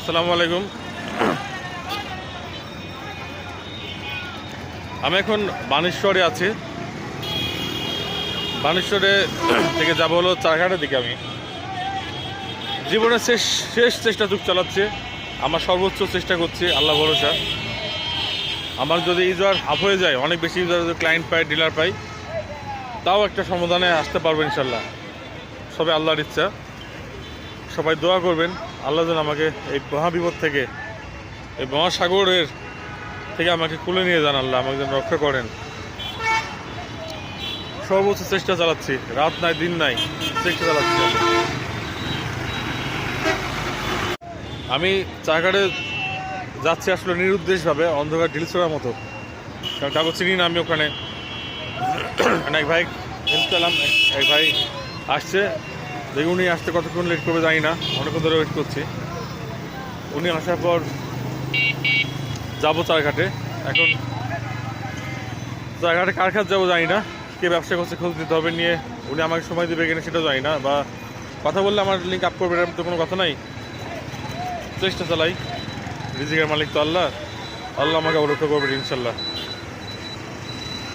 আসসালামু আলাইকুম। আমি এখন বানেশ্বরে আছি। বানেশ্বরে থেকে যাব হলো চারঘাটের দিকে। আমি জীবনের শেষ শেষ চেষ্টাটুক চালাচ্ছি, আমার সর্বোচ্চ চেষ্টা করছি, আল্লাহ ভরসা। আমার যদি ইউজার আপ হয়ে যায়, অনেক বেশি ইউজার যদি ক্লায়েন্ট পাই, ডিলার পাই, তাও একটা সমাধানে আসতে পারবো ইনশাল্লাহ। সবে আল্লাহর ইচ্ছা। সবাই দোয়া করবেন আল্লাহ যেন আমাকে এই মহাবিপদ থেকে, এই মহাসাগরের থেকে আমাকে কুলে নিয়ে যান। আল্লাহ আমাকে যেন রক্ষা করেন। সর্বোচ্চ চেষ্টা চালাচ্ছি, রাত নাই দিন নাই, চেষ্টা চালাচ্ছি। আমি চারঘাটে যাচ্ছি আসলে নিরুদ্দেশভাবে, অন্ধকার ঢিল ছোড়ার মতো, কারণ কাগজ চিনি না আমি। ওখানে এক ভাই হেল্প পেলাম, এক ভাই আসছে। দেখি উনি আসতে কতক্ষণ লেট করবে জানি না, অনেকক্ষণ ধরে ওয়েট করছি। উনি আসার পর যাবো চারঘাটে। এখন চারঘাটে কার কাছে যাবো জানি না, কে ব্যবসা করছে খোঁজ দিতে হবে নিয়ে। উনি আমাকে সময় দেবে কিনা সেটাও জানি না, বা কথা বললে আমার লিঙ্ক আপ করবে এরকম তো কোনো কথা নাই। চেষ্টা চালাই, রিজিকের মালিক তো আল্লাহ। আল্লাহ আমাকে রক্ষা করবে ইনশাল্লাহ।